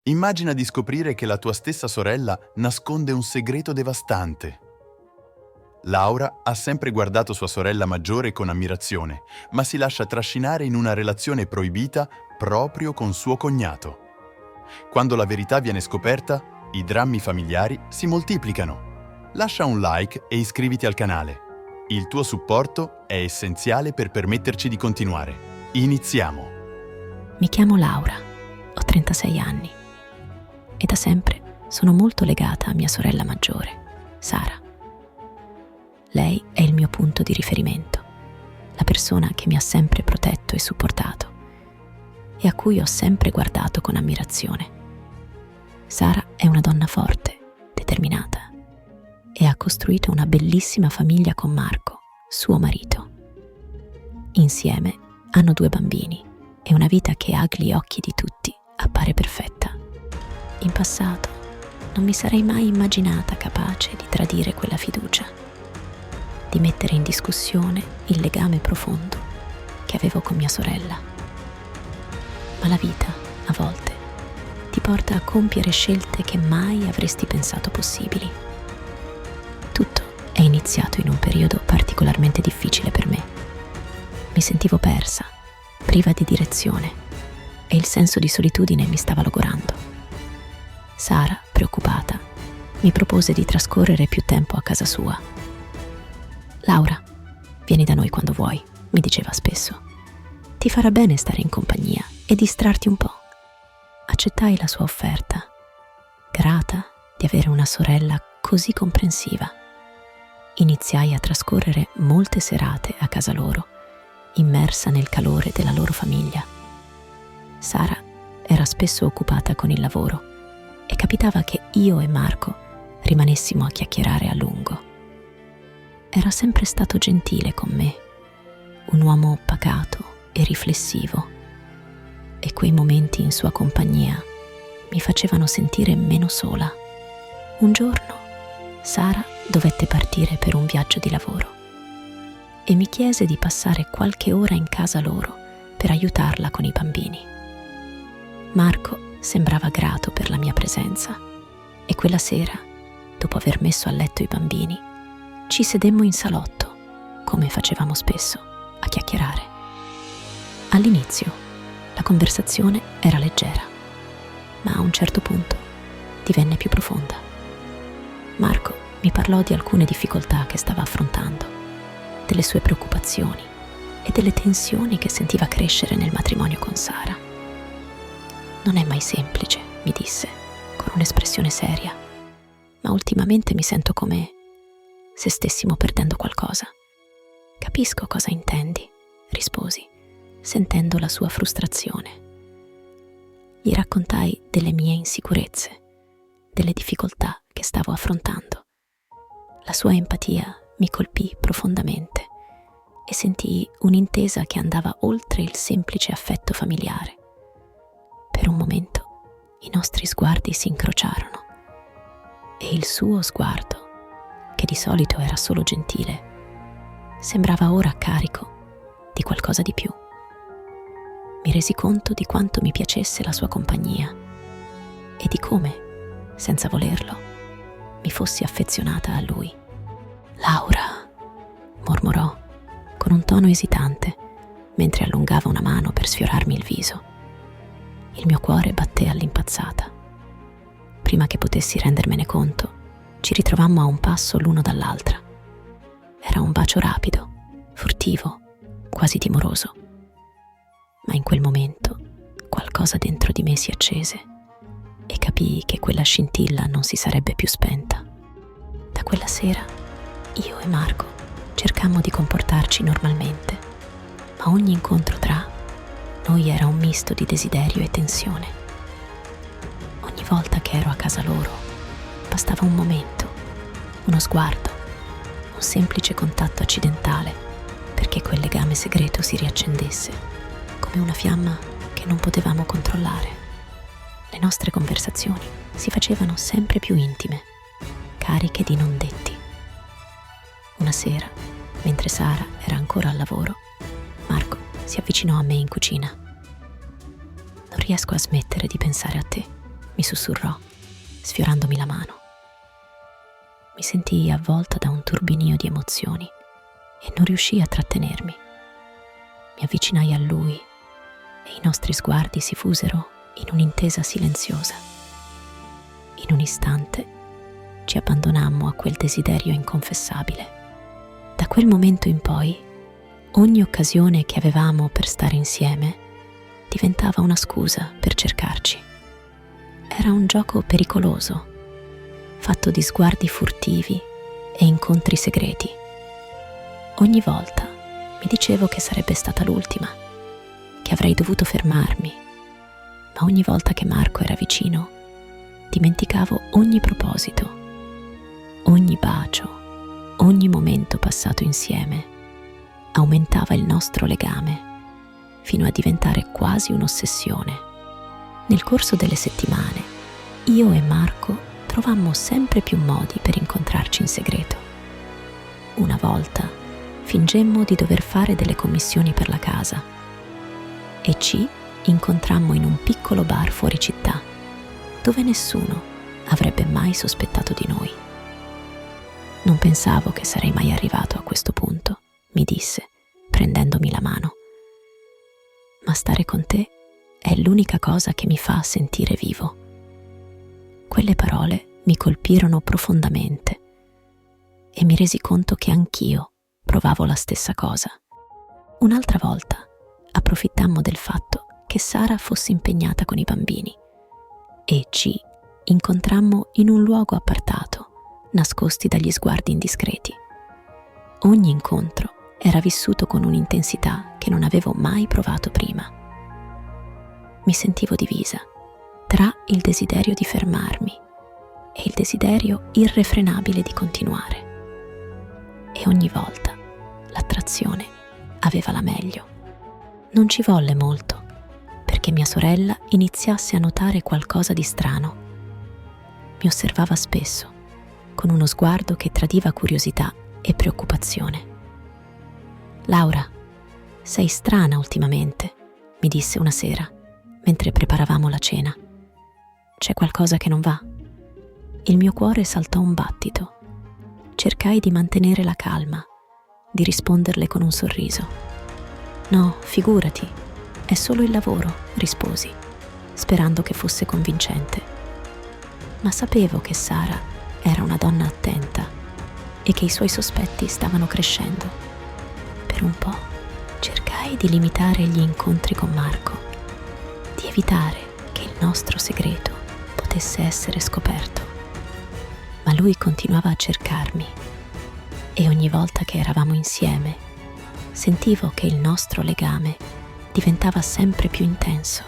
Immagina di scoprire che la tua stessa sorella nasconde un segreto devastante. Laura ha sempre guardato sua sorella maggiore con ammirazione, ma si lascia trascinare in una relazione proibita proprio con suo cognato. Quando la verità viene scoperta, i drammi familiari si moltiplicano. Lascia un like e iscriviti al canale. Il tuo supporto è essenziale per permetterci di continuare. Iniziamo! Mi chiamo Laura, ho 36 anni e da sempre sono molto legata a mia sorella maggiore, Sara. Lei è il mio punto di riferimento, la persona che mi ha sempre protetto e supportato e a cui ho sempre guardato con ammirazione. Sara è una donna forte, determinata e ha costruito una bellissima famiglia con Marco, suo marito. Insieme hanno 2 bambini e una vita che agli occhi di tutti appare perfetta. In passato non mi sarei mai immaginata capace di tradire quella fiducia, di mettere in discussione il legame profondo che avevo con mia sorella. Ma la vita, a volte, ti porta a compiere scelte che mai avresti pensato possibili. Tutto è iniziato in un periodo particolarmente difficile per me. Mi sentivo persa, priva di direzione, e il senso di solitudine mi stava logorando. Sara, preoccupata, mi propose di trascorrere più tempo a casa sua. «Laura, vieni da noi quando vuoi», mi diceva spesso. «Ti farà bene stare in compagnia e distrarti un po'». Accettai la sua offerta, grata di avere una sorella così comprensiva. Iniziai a trascorrere molte serate a casa loro, immersa nel calore della loro famiglia. Sara era spesso occupata con il lavoro e capitava che io e Marco rimanessimo a chiacchierare a lungo. Era sempre stato gentile con me, un uomo pacato e riflessivo, e quei momenti in sua compagnia mi facevano sentire meno sola. Un giorno Sara dovette partire per un viaggio di lavoro e mi chiese di passare qualche ora in casa loro per aiutarla con i bambini. Marco sembrava grato per la mia presenza e quella sera, dopo aver messo a letto i bambini, ci sedemmo in salotto, come facevamo spesso, a chiacchierare. All'inizio la conversazione era leggera, ma a un certo punto divenne più profonda. Marco mi parlò di alcune difficoltà che stava affrontando, delle sue preoccupazioni e delle tensioni che sentiva crescere nel matrimonio con Sara. «Non è mai semplice», mi disse, con un'espressione seria, «ma ultimamente mi sento come se stessimo perdendo qualcosa». «Capisco cosa intendi», risposi, sentendo la sua frustrazione. Gli raccontai delle mie insicurezze, delle difficoltà che stavo affrontando. La sua empatia mi colpì profondamente e sentii un'intesa che andava oltre il semplice affetto familiare. Per un momento i nostri sguardi si incrociarono e il suo sguardo, che di solito era solo gentile, sembrava ora carico di qualcosa di più. Mi resi conto di quanto mi piacesse la sua compagnia e di come, senza volerlo, mi fossi affezionata a lui. «Laura», mormorò con un tono esitante, mentre allungava una mano per sfiorarmi il viso. Il mio cuore batté all'impazzata. Prima che potessi rendermene conto, ci ritrovammo a un passo l'uno dall'altra. Era un bacio rapido, furtivo, quasi timoroso. Ma in quel momento qualcosa dentro di me si accese e capii che quella scintilla non si sarebbe più spenta. Da quella sera io e Marco cercammo di comportarci normalmente, ma ogni incontro tra noi era un misto di desiderio e tensione. Ogni volta che ero a casa loro, bastava un momento, uno sguardo, un semplice contatto accidentale perché quel legame segreto si riaccendesse, come una fiamma che non potevamo controllare. Le nostre conversazioni si facevano sempre più intime, cariche di non detti. Una sera, mentre Sara era ancora al lavoro, Marco si avvicinò a me in cucina. «Non riesco a smettere di pensare a te», mi sussurrò, sfiorandomi la mano. Mi sentii avvolta da un turbinio di emozioni e non riuscii a trattenermi. Mi avvicinai a lui e i nostri sguardi si fusero in un'intesa silenziosa. In un istante ci abbandonammo a quel desiderio inconfessabile. Da quel momento in poi, ogni occasione che avevamo per stare insieme diventava una scusa per cercarci. Era un gioco pericoloso, fatto di sguardi furtivi e incontri segreti. Ogni volta mi dicevo che sarebbe stata l'ultima, che avrei dovuto fermarmi, ma ogni volta che Marco era vicino, dimenticavo ogni proposito, ogni bacio, ogni momento passato insieme. Aumentava il nostro legame fino a diventare quasi un'ossessione. Nel corso delle settimane, io e Marco trovammo sempre più modi per incontrarci in segreto. Una volta fingemmo di dover fare delle commissioni per la casa e ci incontrammo in un piccolo bar fuori città, dove nessuno avrebbe mai sospettato di noi. Non pensavo che sarei mai arrivato a questo punto, mi disse, prendendomi la mano. Ma stare con te è l'unica cosa che mi fa sentire vivo. Quelle parole mi colpirono profondamente e mi resi conto che anch'io provavo la stessa cosa. Un'altra volta approfittammo del fatto che Sara fosse impegnata con i bambini e ci incontrammo in un luogo appartato, nascosti dagli sguardi indiscreti. Ogni incontro era vissuto con un'intensità che non avevo mai provato prima. Mi sentivo divisa tra il desiderio di fermarmi e il desiderio irrefrenabile di continuare. E ogni volta l'attrazione aveva la meglio. Non ci volle molto perché mia sorella iniziasse a notare qualcosa di strano. Mi osservava spesso, con uno sguardo che tradiva curiosità e preoccupazione. «Laura, sei strana ultimamente», mi disse una sera, mentre preparavamo la cena. «C'è qualcosa che non va?» Il mio cuore saltò un battito. Cercai di mantenere la calma, di risponderle con un sorriso. «No, figurati, è solo il lavoro», risposi, sperando che fosse convincente. Ma sapevo che Sara era una donna attenta e che i suoi sospetti stavano crescendo. Per un po' cercai di limitare gli incontri con Marco, di evitare che il nostro segreto potesse essere scoperto. Ma lui continuava a cercarmi e ogni volta che eravamo insieme sentivo che il nostro legame diventava sempre più intenso,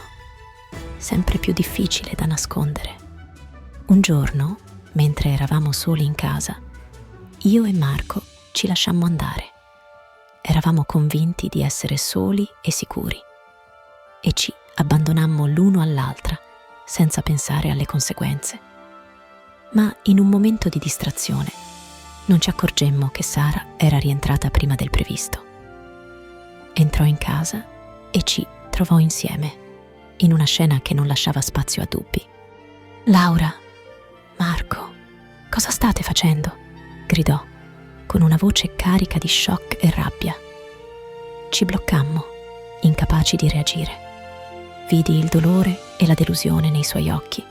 sempre più difficile da nascondere. Un giorno, mentre eravamo soli in casa, io e Marco ci lasciammo andare. Eravamo convinti di essere soli e sicuri e ci abbandonammo l'uno all'altra senza pensare alle conseguenze. Ma in un momento di distrazione non ci accorgemmo che Sara era rientrata prima del previsto. Entrò in casa e ci trovò insieme, in una scena che non lasciava spazio a dubbi. «Laura, Marco, cosa state facendo?» gridò, con una voce carica di shock e rabbia. Ci bloccammo, incapaci di reagire. Vidi il dolore e la delusione nei suoi occhi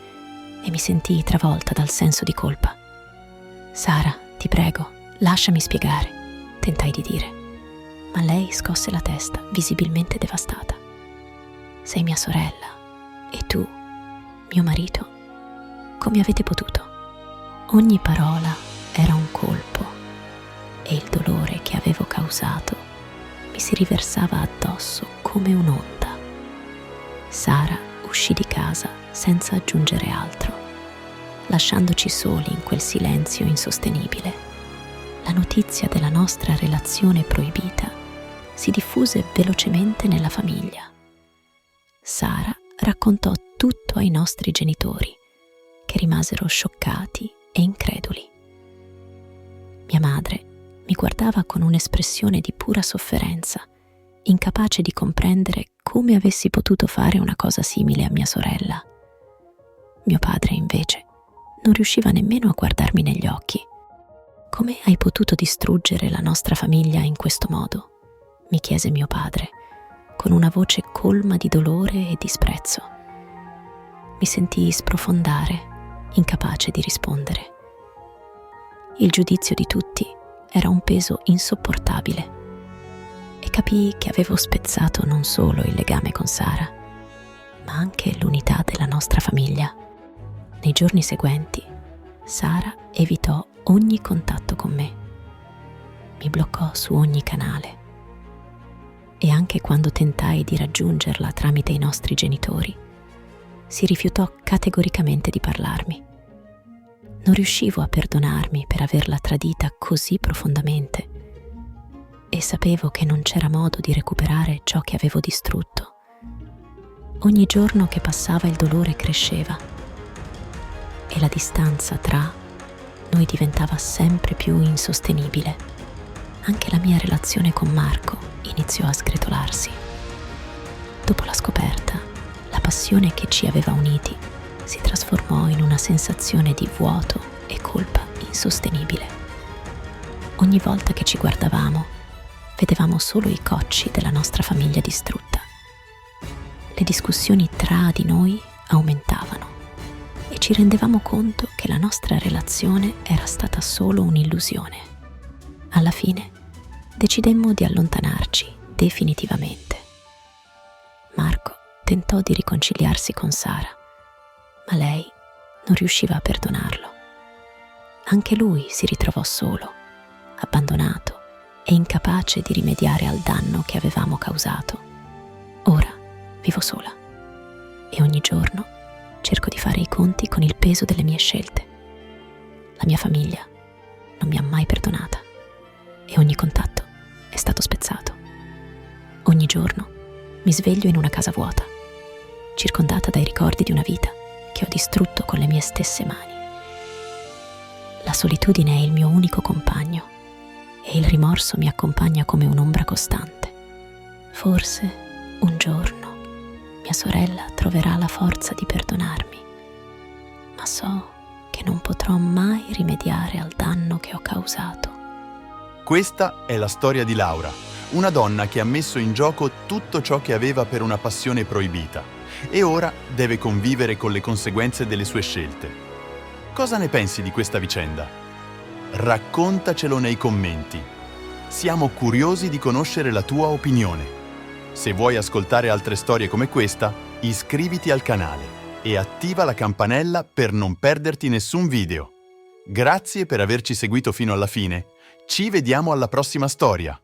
e mi sentii travolta dal senso di colpa. «Sara, ti prego, lasciami spiegare», tentai di dire, ma lei scosse la testa, visibilmente devastata. «Sei mia sorella e tu, mio marito. Come avete potuto?» Ogni parola era un colpo e il dolore che avevo causato mi si riversava addosso come un'onda. Sara uscì di casa senza aggiungere altro, lasciandoci soli in quel silenzio insostenibile. La notizia della nostra relazione proibita si diffuse velocemente nella famiglia. Sara raccontò tutto ai nostri genitori, che rimasero scioccati e increduli. Mia madre mi guardava con un'espressione di pura sofferenza, incapace di comprendere come avessi potuto fare una cosa simile a mia sorella. Mio padre, invece, non riusciva nemmeno a guardarmi negli occhi. «Come hai potuto distruggere la nostra famiglia in questo modo?» mi chiese mio padre, con una voce colma di dolore e disprezzo. Mi sentii sprofondare, incapace di rispondere. Il giudizio di tutti era un peso insopportabile e capii che avevo spezzato non solo il legame con Sara, ma anche l'unità della nostra famiglia. Nei giorni seguenti, Sara evitò ogni contatto con me. Mi bloccò su ogni canale. E anche quando tentai di raggiungerla tramite i nostri genitori, si rifiutò categoricamente di parlarmi. Non riuscivo a perdonarmi per averla tradita così profondamente e sapevo che non c'era modo di recuperare ciò che avevo distrutto. Ogni giorno che passava il dolore cresceva e la distanza tra noi diventava sempre più insostenibile. Anche la mia relazione con Marco iniziò a sgretolarsi. Dopo la scoperta, la passione che ci aveva uniti si trasformò in una sensazione di vuoto e colpa insostenibile. Ogni volta che ci guardavamo, vedevamo solo i cocci della nostra famiglia distrutta. Le discussioni tra di noi aumentavano e ci rendevamo conto che la nostra relazione era stata solo un'illusione. Alla fine decidemmo di allontanarci definitivamente. Marco tentò di riconciliarsi con Sara, ma lei non riusciva a perdonarlo. Anche lui si ritrovò solo, abbandonato e incapace di rimediare al danno che avevamo causato. Ora vivo sola e ogni giorno cerco di fare i conti con il peso delle mie scelte. La mia famiglia non mi ha mai perdonata e ogni contatto è stato spezzato. Ogni giorno mi sveglio in una casa vuota, circondata dai ricordi di una vita che ho distrutto con le mie stesse mani. La solitudine è il mio unico compagno e il rimorso mi accompagna come un'ombra costante. Forse un giorno mia sorella troverà la forza di perdonarmi, ma so che non potrò mai rimediare al danno che ho causato. Questa è la storia di Laura, una donna che ha messo in gioco tutto ciò che aveva per una passione proibita e ora deve convivere con le conseguenze delle sue scelte. Cosa ne pensi di questa vicenda? Raccontacelo nei commenti. Siamo curiosi di conoscere la tua opinione. Se vuoi ascoltare altre storie come questa, iscriviti al canale e attiva la campanella per non perderti nessun video. Grazie per averci seguito fino alla fine. Ci vediamo alla prossima storia!